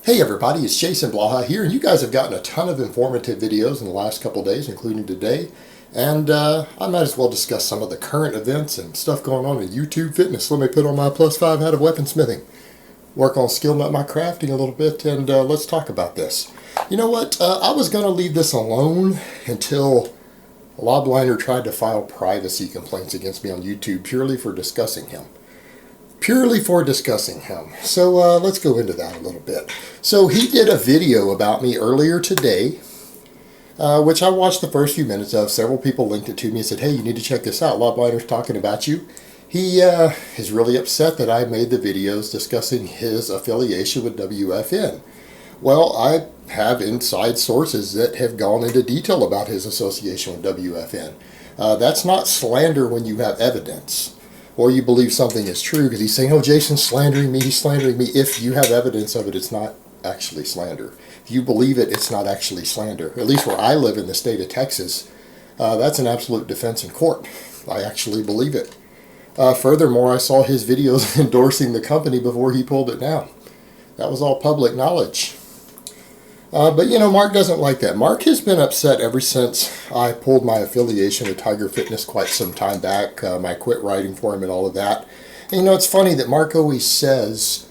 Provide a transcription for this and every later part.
Hey everybody, it's Jason Blaha here, and you guys have gotten a ton of informative videos in the last couple days, including today, and I might as well discuss some of the current events and stuff going on in YouTube fitness. Let me put on my +5 hat of weaponsmithing, work on skilling up my crafting a little bit, and let's talk about this. You know what, I was going to leave this alone until Lobliner tried to file privacy complaints against me on YouTube purely for discussing him. So let's go into that a little bit. So he did a video about me earlier today, which I watched the first few minutes of. Several people linked it to me and said, hey, you need to check this out. Lobliner's talking about you. He is really upset that I made the videos discussing his affiliation with WFN. Well, I have inside sources that have gone into detail about his association with WFN. That's not slander when you have evidence, or you believe something is true, because he's saying, oh, Jason's slandering me, he's slandering me. If you have evidence of it, it's not actually slander. If you believe it, it's not actually slander. At least where I live in the state of Texas, that's an absolute defense in court. I actually believe it. Furthermore, I saw his videos endorsing the company before he pulled it down. That was all public knowledge. But you know, Mark doesn't like that. Mark has been upset ever since I pulled my affiliation with Tiger Fitness quite some time back. I quit writing for him and all of that. And you know, it's funny that Mark always says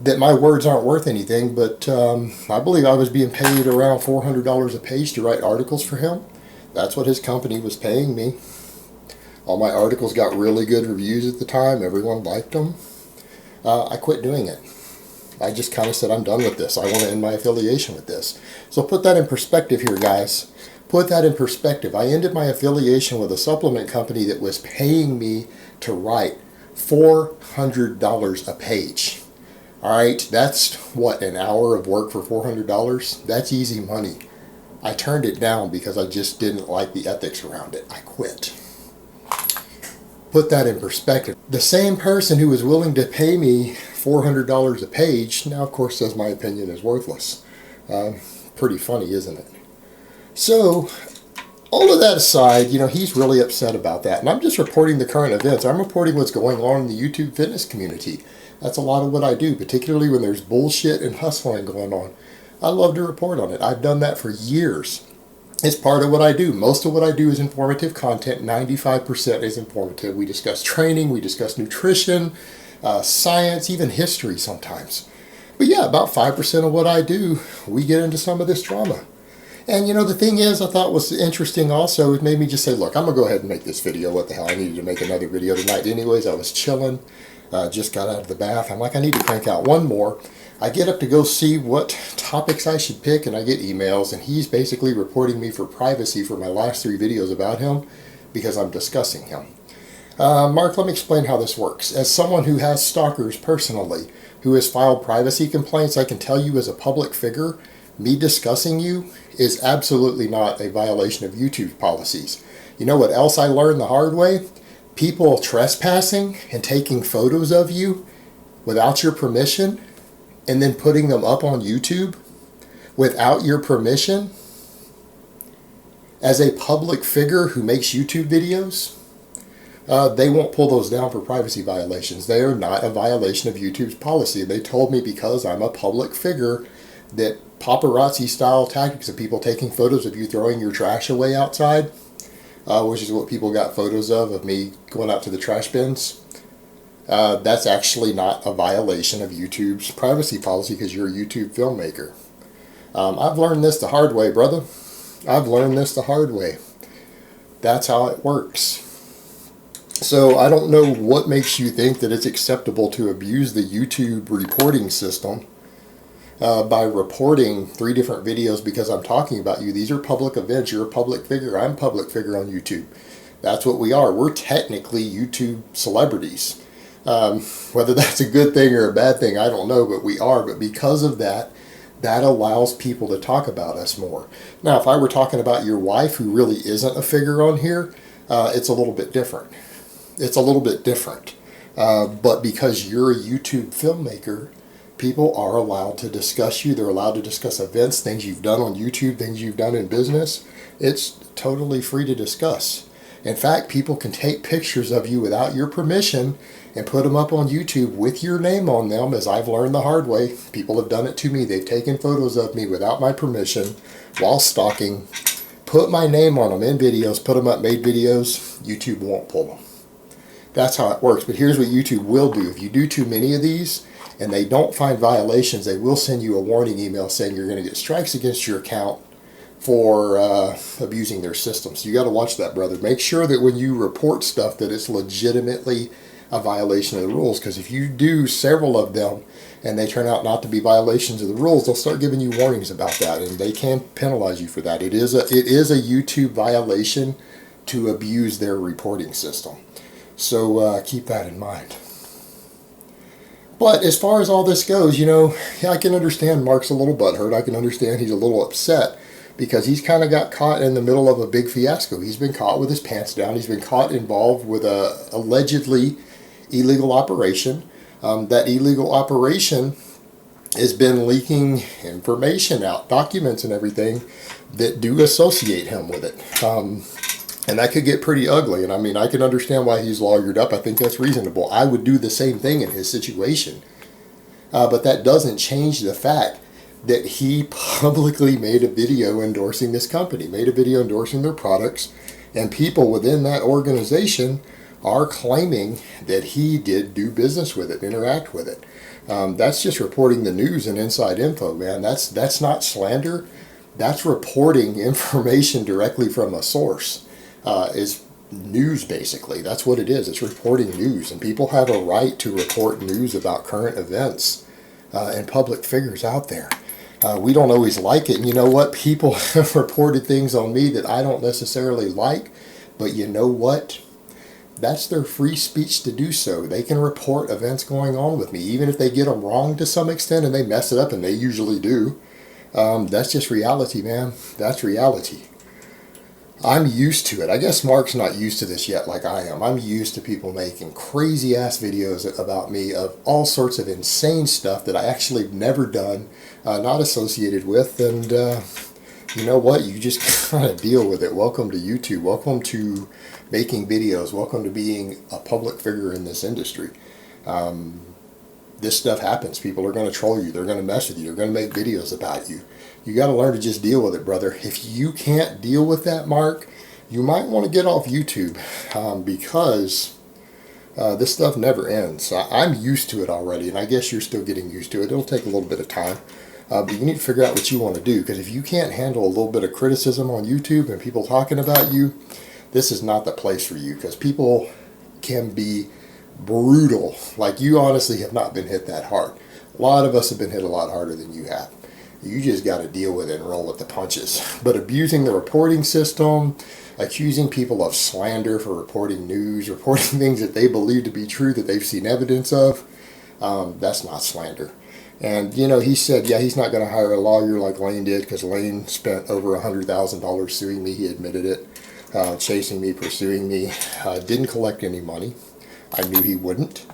that my words aren't worth anything, but I believe I was being paid around $400 a page to write articles for him. That's what his company was paying me. All my articles got really good reviews at the time. Everyone liked them. I quit doing it. I just kind of said, I'm done with this. I want to end my affiliation with this. So put that in perspective here, guys. Put that in perspective. I ended my affiliation with a supplement company that was paying me to write $400 a page. All right, that's what, an hour of work for $400? That's easy money. I turned it down because I just didn't like the ethics around it. I quit. Put that in perspective. The same person who was willing to pay me $400 a page now, of course, says my opinion is worthless. Pretty funny, isn't it? So, all of that aside, you know, he's really upset about that. And I'm just reporting the current events. I'm reporting what's going on in the YouTube fitness community. That's a lot of what I do, particularly when there's bullshit and hustling going on. I love to report on it. I've done that for years. It's part of what I do. Most of what I do is informative content. 95% is informative. We discuss training, we discuss nutrition, science, even history sometimes. But yeah, about 5% of what I do, we get into some of this drama. And you know, the thing is, I thought was interesting also, it made me just say, look, I'm going to go ahead and make this video. What the hell, I needed to make another video tonight anyways. I was chilling, just got out of the bath. I'm like, I need to crank out one more. I get up to go see what topics I should pick, and I get emails, and he's basically reporting me for privacy for my last 3 videos about him because I'm discussing him. Mark, let me explain how this works. As someone who has stalkers personally, who has filed privacy complaints, I can tell you as a public figure, me discussing you is absolutely not a violation of YouTube policies. You know what else I learned the hard way? People trespassing and taking photos of you without your permission and then putting them up on YouTube without your permission as a public figure who makes YouTube videos, they won't pull those down for privacy violations. They are not a violation of YouTube's policy. They told me because I'm a public figure that paparazzi style tactics of people taking photos of you throwing your trash away outside, which is what people got photos of me going out to the trash bins, that's actually not a violation of YouTube's privacy policy because you're a YouTube filmmaker. I've learned this the hard way, brother. I've learned this the hard way. That's how it works. So I don't know what makes you think that it's acceptable to abuse the YouTube reporting system by reporting 3 different videos because I'm talking about you. These are public events. You're a public figure. I'm a public figure on YouTube. That's what we are. We're technically YouTube celebrities. Whether that's a good thing or a bad thing, I don't know, but we are. But because of that, that allows people to talk about us more. Now, if I were talking about your wife, who really isn't a figure on here, it's a little bit different. It's a little bit different. But because you're a YouTube filmmaker, people are allowed to discuss you. They're allowed to discuss events, things you've done on YouTube, things you've done in business. It's totally free to discuss. In fact, people can take pictures of you without your permission and put them up on YouTube with your name on them, as I've learned the hard way. People have done it to me. They've taken photos of me without my permission while stalking, put my name on them in videos, put them up, made videos. YouTube won't pull them. That's how it works. But here's what YouTube will do. If you do too many of these and they don't find violations, they will send you a warning email saying you're going to get strikes against your account for abusing their system. So you got to watch that, brother. Make sure that when you report stuff that it's legitimately a violation of the rules, because if you do several of them and they turn out not to be violations of the rules, they'll start giving you warnings about that, and they can penalize you for that. It is a YouTube violation to abuse their reporting system. So keep that in mind. But as far as all this goes, I can understand Mark's a little butthurt. I can understand he's a little upset, because he's kind of got caught in the middle of a big fiasco. He's been caught with his pants down. He's been caught involved with a allegedly illegal operation. That illegal operation has been leaking information out, documents and everything that do associate him with it. And that could get pretty ugly. And I mean, I can understand why he's lawyered up. I think that's reasonable. I would do the same thing in his situation. But that doesn't change the fact that he publicly made a video endorsing this company, made a video endorsing their products, and people within that organization are claiming that he did do business with it, interact with it. That's just reporting the news and inside info, man. That's not slander. That's reporting information directly from a source. Is news, basically. That's what it is. It's reporting news, and people have a right to report news about current events and public figures out there. We don't always like it, and you know what? People have reported things on me that I don't necessarily like, but you know what? That's their free speech to do so. They can report events going on with me, even if they get them wrong to some extent, and they mess it up, and they usually do. That's just reality, man. That's reality. I'm used to it. I guess Mark's not used to this yet like I am. I'm used to people making crazy ass videos about me of all sorts of insane stuff that I actually have never done, not associated with, and you know what? You just kind of deal with it. Welcome to YouTube. Welcome to making videos. Welcome to being a public figure in this industry. This stuff happens. People are going to troll you. They're going to mess with you. They're going to make videos about you. You got to learn to just deal with it, brother. If you can't deal with that, Mark, you might want to get off YouTube because this stuff never ends. I'm used to it already, and I guess you're still getting used to it. It'll take a little bit of time, but you need to figure out what you want to do, because if you can't handle a little bit of criticism on YouTube and people talking about you, this is not the place for you, because people can be brutal. Like, you honestly have not been hit that hard. A lot of us have been hit a lot harder than you have. You just got to deal with it and roll with the punches. But abusing the reporting system, accusing people of slander for reporting news, reporting things that they believe to be true that they've seen evidence of, that's not slander. And, he said, yeah, he's not going to hire a lawyer like Lane did, because Lane spent over $100,000 suing me. He admitted it, chasing me, pursuing me. Didn't collect any money. I knew he wouldn't.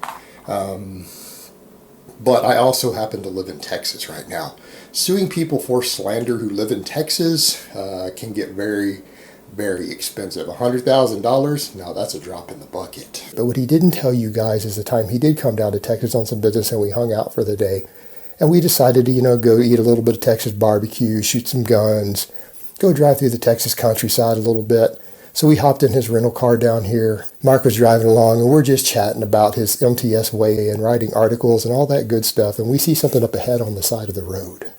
But I also happen to live in Texas right now. Suing people for slander who live in Texas can get very, very expensive. $100,000? Now that's a drop in the bucket. But what he didn't tell you guys is the time he did come down to Texas on some business, and we hung out for the day. And we decided to, go eat a little bit of Texas barbecue, shoot some guns, go drive through the Texas countryside a little bit. So we hopped in his rental car down here. Mark was driving along, and we're just chatting about his MTS way and writing articles and all that good stuff. And we see something up ahead on the side of the road.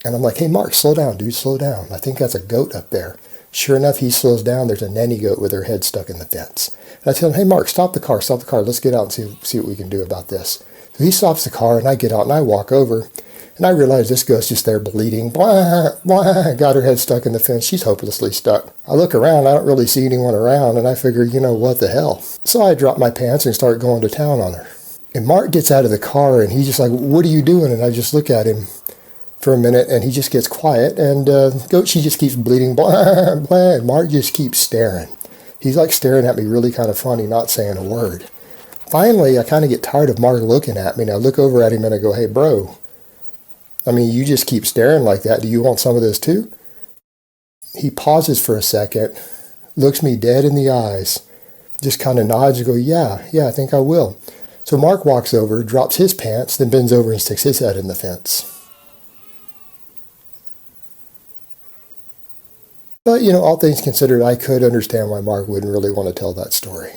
And I'm like, hey, Mark, slow down, dude, slow down. I think that's a goat up there. Sure enough, he slows down. There's a nanny goat with her head stuck in the fence. And I tell him, hey, Mark, stop the car. Let's get out and see what we can do about this. So he stops the car, and I get out, and I walk over. And I realize this goat's just there bleeding. Blah, blah, got her head stuck in the fence. She's hopelessly stuck. I look around. I don't really see anyone around. And I figure, what the hell? So I drop my pants and start going to town on her. And Mark gets out of the car, and he's just like, what are you doing? And I just look at him for a minute, and he just gets quiet. And goat, she just keeps bleeding. Blah, blah. And Mark just keeps staring. He's like staring at me really kind of funny, not saying a word. Finally, I kind of get tired of Mark looking at me. And I look over at him, and I go, hey, bro, I mean, you just keep staring like that. Do you want some of this too? He pauses for a second, looks me dead in the eyes, just kind of nods and goes, yeah, I think I will. So Mark walks over, drops his pants, then bends over and sticks his head in the fence. But, all things considered, I could understand why Mark wouldn't really want to tell that story.